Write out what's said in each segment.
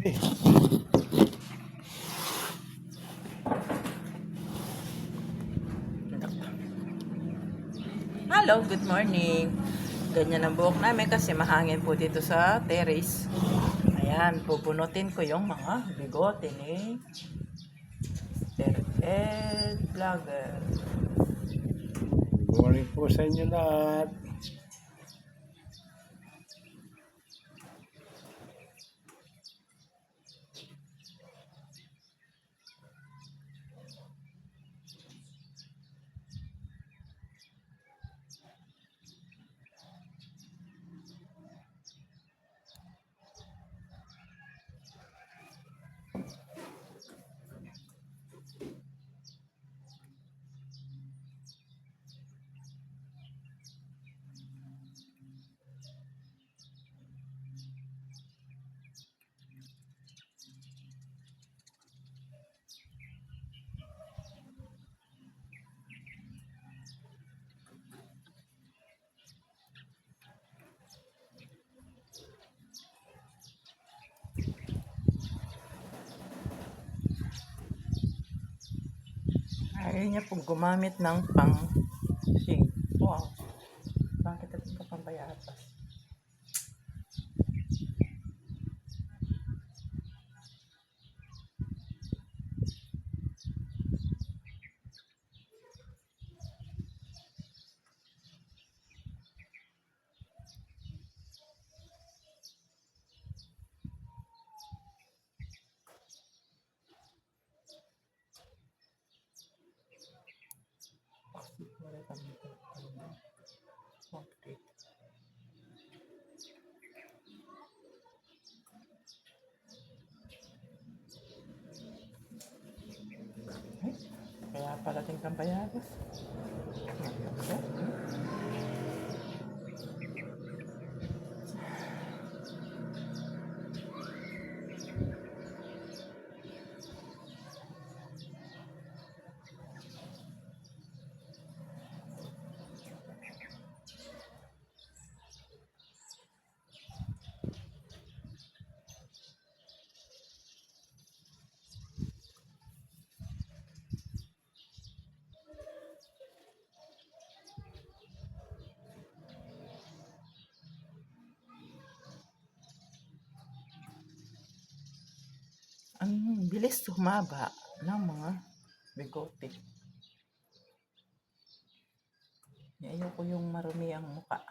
Hello, good morning. Ganyan ang buhok namin kasi mahangin po dito sa terrace. Ayan, pupunutin ko yung mga bigote ni Ed Vlogger. Good morning po sa inyo lahat. Ayaw niya pong gumamit ng pang-shing. Wow. Bakit ito ka pang bayatas? Kaya pala din kang bayatas. Ang bilis humaba ng mga bigote. Ayoko yung marumi ang muka.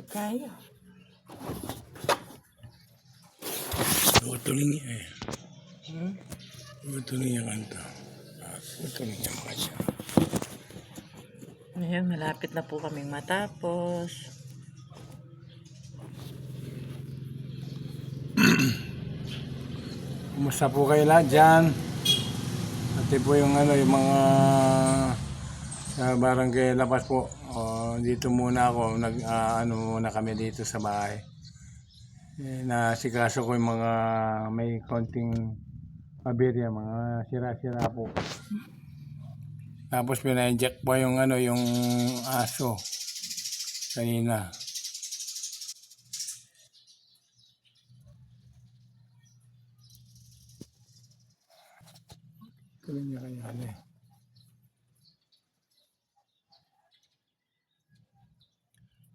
Kaya. Utulin niya eh. Hmm? Utulin niya kanta. Utulin niya mga siya. Ngayon, malapit na po kaming matapos. Kumusta po kayo lahat dyan? Ate po yung ano, yung mga sa barangay Lapas po. Dito muna ako, ano muna kami dito sa bahay. Nasikaso ko yung mga may konting paberya, mga sira-sira po. Tapos pina-inject po yung ano, yung aso kanina. Tuloy niya kanya.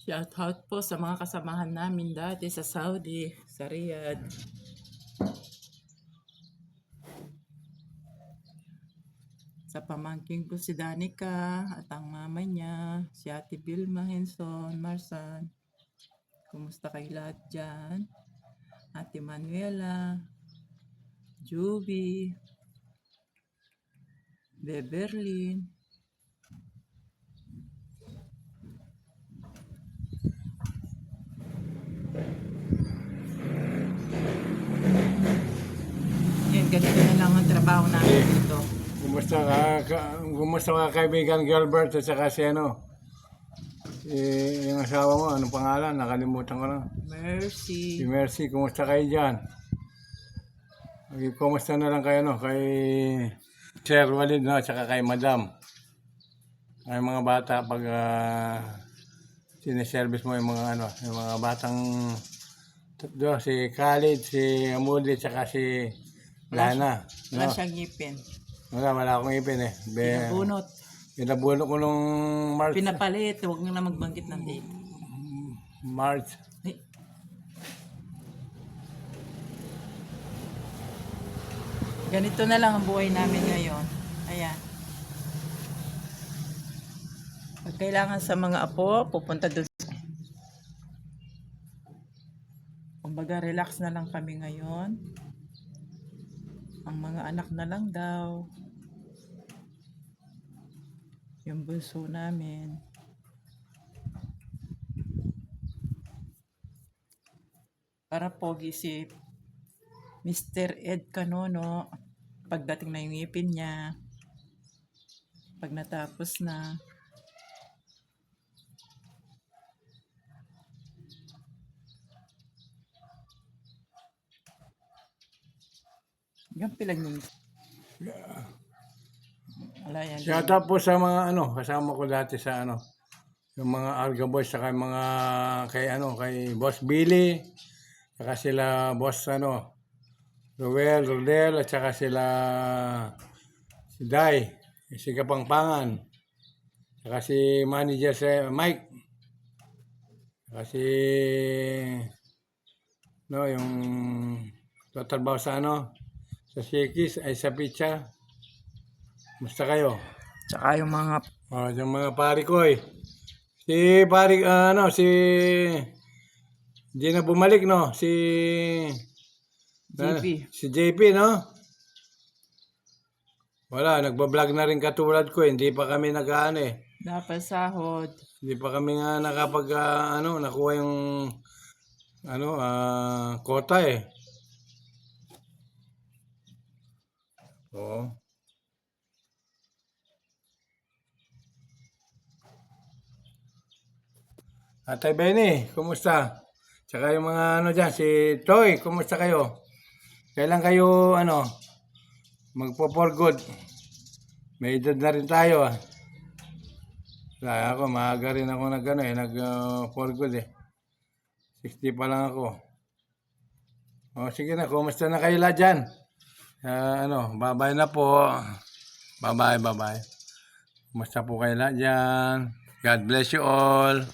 Shout out po sa mga kasamahan namin dati sa Saudi, sa Riyadh. Sa pamangking ko si Danica at ang mama niya, si Ate Vilma Henson, Marsan. Kumusta kayo lahat dyan? Ate Manuela, Juby, Beverly. Yan, ganito na lang ang trabaho namin dito. Kumusta ka kaibigan Gilbert at saka si ano? Yung asawa mo, anong pangalan? Nakalimutan ko na. Si Mercy. Mercy, kumusta kayo dyan? Kumusta na lang kayo no? Kay Sir Walid no? At saka kay Madam. Ay mga bata pag siniservice mo yung mga ano, yung mga batang si Khalid, si Amuli, at saka si Lana. Wala No? siyang ngipin. Wala akong ipin eh. Pinabunot. Pinabunot ko nung March. Pinapalit. Huwag nyo na magbanggit ng date. March. Ay. Ganito na lang ang buhay namin ngayon. Ayan. Pag kailangan sa mga apo, pupunta doon. Kumbaga, relax na lang kami ngayon. Ang mga anak na lang daw. Yung bunso namin. Para pogi si Mr. Ed Canono. Pagdating na yung ngipin niya. Pag natapos na. Yung pilag yung... Wala yan. Shout out po sa mga ano, kasama ko dati sa ano, yung mga Arga Boys, saka yung mga kay ano, kay Boss Billy, saka sila Boss ano, Rodel, at saka sila si Dai, si Kapangpangan, saka si Manager si Mike, saka si no, yung tatrabaho sa ano, sa Shakey's ay sa pizza. Musta kayo? Tsaka yung mga... Yung mga pari ko eh. Si pari, si... Hindi na bumalik, no? JP. Si JP, no? Wala, nagbablog na rin katulad ko. Hindi pa kami nag-ano eh. Dapat sahod. Hindi pa kami nga nakapag, nakuha yung, quota eh. Oo. Atay Benny, kumusta? Tsaka yung mga ano dyan, si Toy, kumusta kayo? Kailan kayo, magpo-for good? May edad na rin tayo, ah. Kaya ako, maaga rin ako for good, eh. 60 pa lang ako. O, sige na, kumusta na kayo lahat dyan? Bye-bye na po. Bye-bye. Kumusta po kayo lahat dyan? God bless you all.